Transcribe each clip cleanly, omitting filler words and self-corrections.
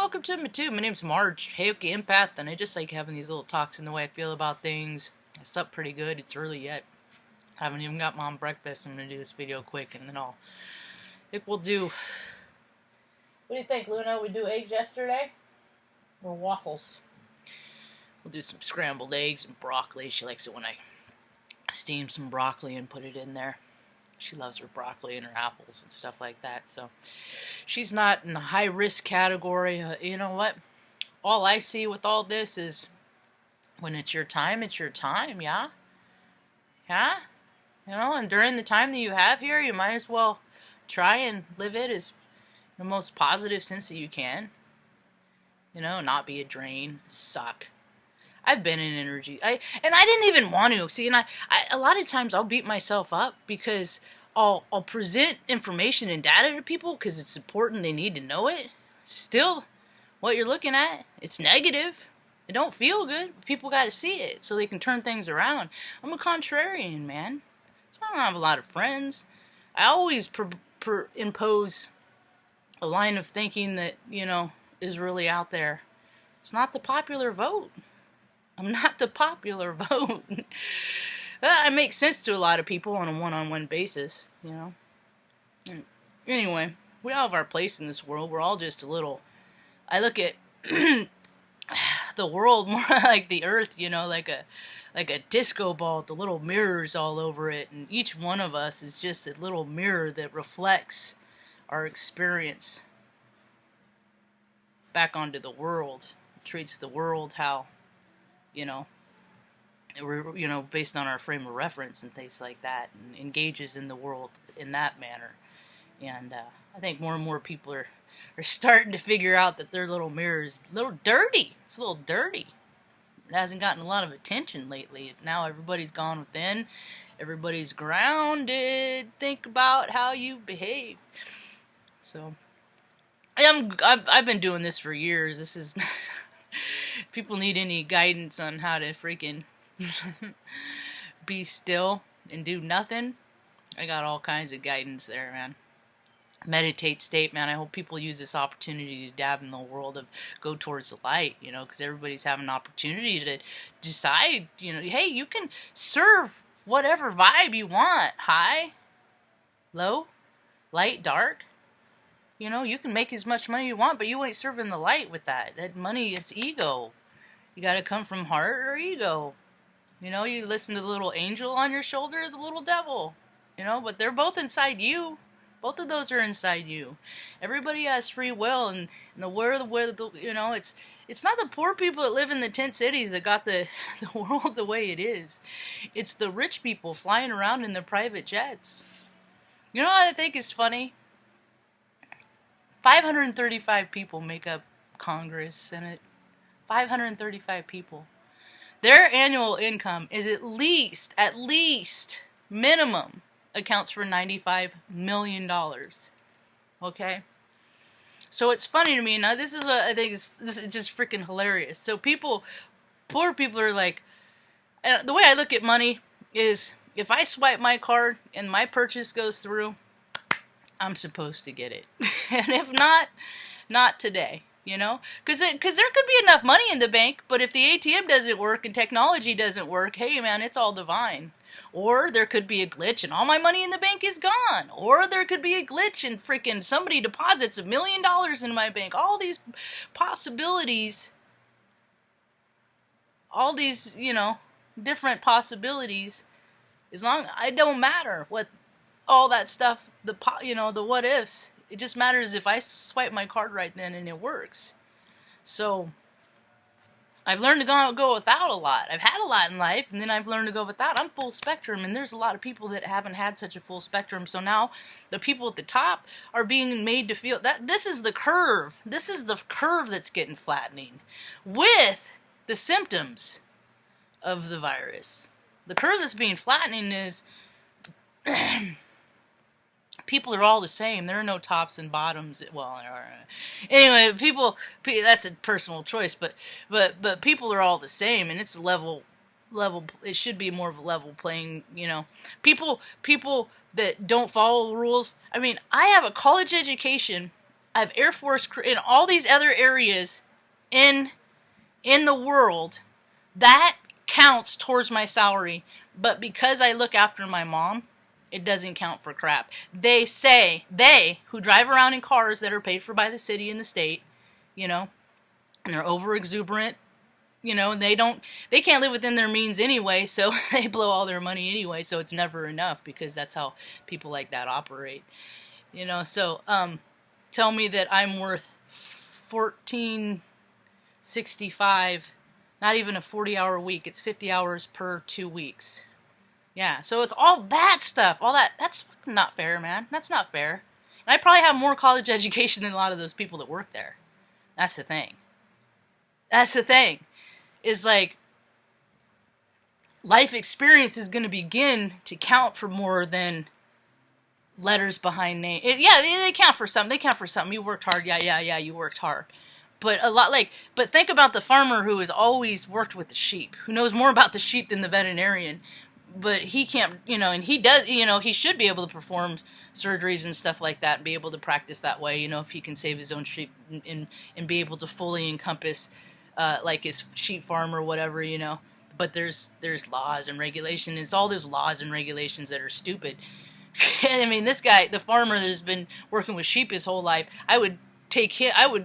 welcome to me too. My name's Marge, Heyoki Empath, and I just like having these little talks in the way I feel about things. I slept pretty good. It's early yet. I haven't even got mom breakfast. I'm gonna do this video quick, and then I think we'll do. What do you think, Luna? We do eggs yesterday, or waffles? We'll do some scrambled eggs and broccoli. She likes it when I steam some broccoli and put it in there. She loves her broccoli and her apples and stuff like that. So she's not in the high risk category. You know what? All I see with all this is when it's your time, yeah? Yeah? You know, and during the time that you have here, you might as well try and live it as the most positive sense that you can. You know, not be a drain, suck. I've been in energy. I didn't even want to. See, and I a lot of times I'll beat myself up because I'll present information and data to people because it's important. They need to know it. Still, what you're looking at, it's negative. It don't feel good. People got to see it so they can turn things around. I'm a contrarian, man. So I don't have a lot of friends. I always impose a line of thinking that, you know, is really out there. It's not the popular vote. I'm not the popular vote. It makes sense to a lot of people on a one-on-one basis, you know. And anyway, we all have our place in this world. We're all just a little... I look at the world more like the earth, you know, like a disco ball with the little mirrors all over it. And each one of us is just a little mirror that reflects our experience back onto the world. It treats the world how... you know, based on our frame of reference and things like that, and engages in the world in that manner. And I think more and more people are starting to figure out that their little mirror is a little dirty. It's a little dirty. It hasn't gotten a lot of attention lately. Now everybody's gone within. Everybody's grounded. Think about how you behave. So, I've been doing this for years. This is... If people need any guidance on how to freaking be still and do nothing, I got all kinds of guidance there, man. Meditate state, man. I hope people use this opportunity to dab in the world of go towards the light, you know, because everybody's having an opportunity to decide, you know, hey, you can serve whatever vibe you want. High, low, light, dark. You know, you can make as much money you want, but you ain't serving the light with that. That money, it's ego. You gotta come from heart or ego. You know, you listen to the little angel on your shoulder or the little devil. You know, but they're both inside you. Both of those are inside you. Everybody has free will, and you know, it's not the poor people that live in the tent cities that got the world the way it is. It's the rich people flying around in their private jets. You know what I think is funny? 535 people make up Congress, Senate. 535 people. Their annual income is at least, minimum, accounts for $95 million. Okay? So it's funny to me. Now, this is just freaking hilarious. So poor people are like, the way I look at money is, if I swipe my card and my purchase goes through, I'm supposed to get it. And if not today, you know? Because there could be enough money in the bank, but if the ATM doesn't work and technology doesn't work, hey man, it's all divine. Or there could be a glitch and all my money in the bank is gone. Or there could be a glitch and freaking somebody deposits $1 million in my bank. All these possibilities, all these, you know, different possibilities, as long, it don't matter what all that stuff, the what ifs. It just matters if I swipe my card right then and it works. So I've learned to go without a lot. I've had a lot in life, and then I've learned to go without. I'm full spectrum, and there's a lot of people that haven't had such a full spectrum. So now the people at the top are being made to feel that this is the curve. This is the curve that's getting flattening with the symptoms of the virus. The curve that's being flattening is people are all the same. There are no tops and bottoms. Well, anyway, that's a personal choice, but people are all the same, and it's level. It should be more of a level playing. You know, people that don't follow the rules. I mean, I have a college education I have Air Force crew in all these other areas in the world. That counts towards my salary. But because I look after my mom, it doesn't count for crap. They say, they who drive around in cars that are paid for by the city and the state, you know, and they're over exuberant, you know, and they can't live within their means anyway, so they blow all their money anyway, so it's never enough, because that's how people like that operate, you know. So tell me that I'm worth $14.65, not even a 40-hour week. It's 50 hours per 2 weeks. Yeah, so it's all that stuff, all that. That's fucking not fair, man. That's not fair. And I probably have more college education than a lot of those people that work there. That's the thing. That's the thing. Is like, life experience is going to begin to count for more than letters behind name. Yeah, they count for something. They count for something. You worked hard. Yeah, you worked hard. But a lot, like, but think about the farmer who has always worked with the sheep, who knows more about the sheep than the veterinarian. But he can't, you know, and he does, you know, he should be able to perform surgeries and stuff like that and be able to practice that way, you know, if he can save his own sheep and be able to fully encompass, like, his sheep farm or whatever, you know. But there's laws and regulations. It's all those laws and regulations that are stupid. I mean, this guy, the farmer that's been working with sheep his whole life, I would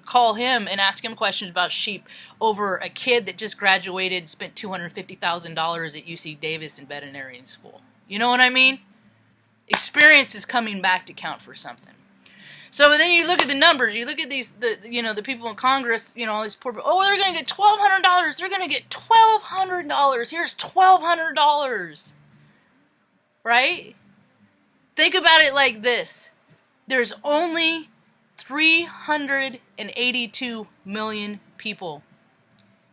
call him and ask him questions about sheep over a kid that just graduated, spent $250,000 at UC Davis in veterinarian school. You know what I mean? Experience is coming back to count for something. So then you look at the numbers. You look at the people in Congress. You know, all these poor people. Oh, they're gonna get $1,200. They're gonna get $1,200. Here's $1,200. Right? Think about it like this. There's only 382 million people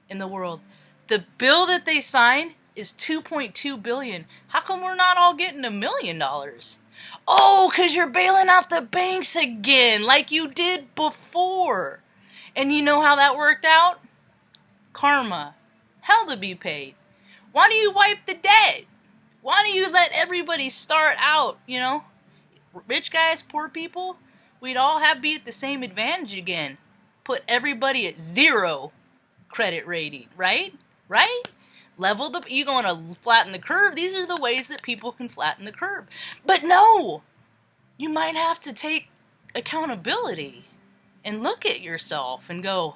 in the world. The bill that they signed is $2.2 billion. How come we're not all getting $1 million? Oh, because you're bailing out the banks again, like you did before. And you know how that worked out? Karma. Hell to be paid. Why do you wipe the debt? Why do you let everybody start out, you know? Rich guys, poor people, we'd all be at the same advantage again. Put everybody at 0 credit rating, right? Right? You want to flatten the curve. These are the ways that people can flatten the curve. But no, you might have to take accountability and look at yourself and go,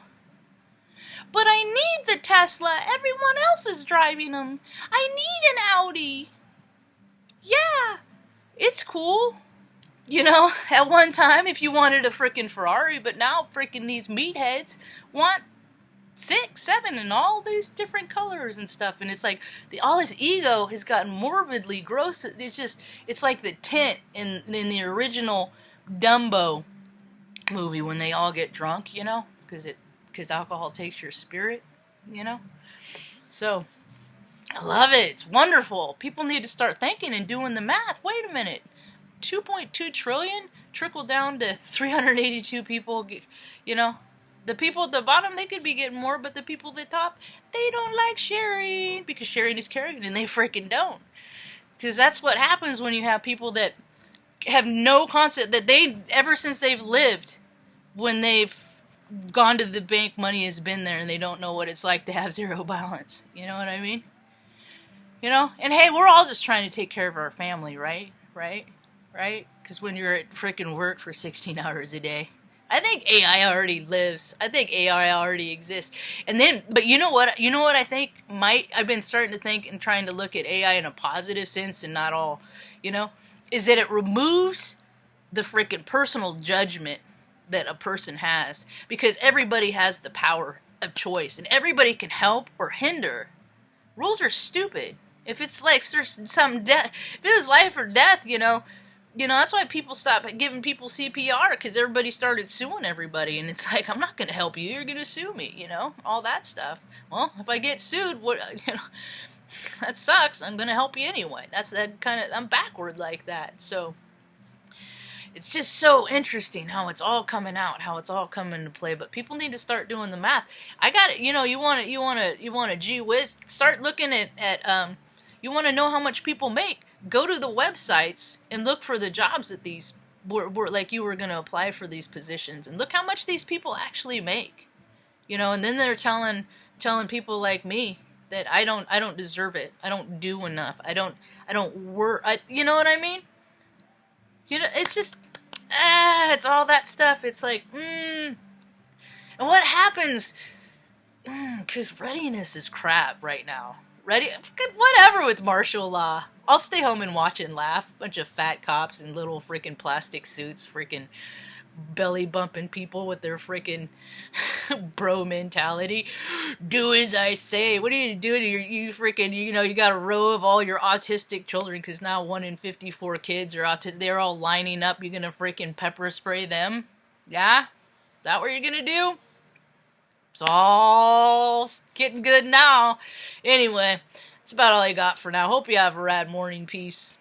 but I need the Tesla. Everyone else is driving them. I need an Audi. Yeah, it's cool. You know, at one time, if you wanted a frickin' Ferrari, but now frickin' these meatheads want 6, 7, and all these different colors and stuff. And it's like, all this ego has gotten morbidly gross. It's like the tint in the original Dumbo movie when they all get drunk, you know, because alcohol takes your spirit, you know. So, I love it. It's wonderful. People need to start thinking and doing the math. Wait a minute. 2.2 trillion trickle down to 382 people, you know. The people at the bottom, they could be getting more, but the people at the top, they don't like sharing, because sharing is caring, and they freaking don't. Because that's what happens when you have people that have no concept, that ever since they've lived, when they've gone to the bank, money has been there, and they don't know what it's like to have zero balance. You know what I mean? You know? And hey, we're all just trying to take care of our family, right? Right? Because when you're at freaking work for 16 hours a day, I think AI already lives. I think AI already exists. And then, but you know what I think I've been starting to think and trying to look at AI in a positive sense and not all, you know, is that it removes the freaking personal judgment that a person has, because everybody has the power of choice and everybody can help or hinder. Rules are stupid. If it's life, there's some death. If it was life or death, you know, that's why people stopped giving people CPR, because everybody started suing everybody. And it's like, I'm not going to help you. You're going to sue me, you know, all that stuff. Well, if I get sued, that sucks. I'm going to help you anyway. I'm backward like that. So it's just so interesting how it's all coming out, how it's all coming into play. But people need to start doing the math. I got it. You know, you want to gee whiz, start looking at you want to know how much people make. Go to the websites and look for the jobs that these were like you were gonna apply for these positions, and look how much these people actually make, you know. And then they're telling people like me that I don't deserve it. I don't do enough. I don't work. You know what I mean? You know, it's just it's all that stuff. It's like and what happens? Because readiness is crap right now. Whatever with martial law. I'll stay home and watch and laugh. Bunch of fat cops in little freaking plastic suits, freaking belly bumping people with their freaking bro mentality. Do as I say. What are you doing? You freaking, you know, you got a row of all your autistic children, because now 1 in 54 kids are autistic. They're all lining up. You're gonna freaking pepper spray them? Yeah? Is that what you're gonna do? It's all getting good now. Anyway, that's about all I got for now. Hope you have a rad morning. Peace.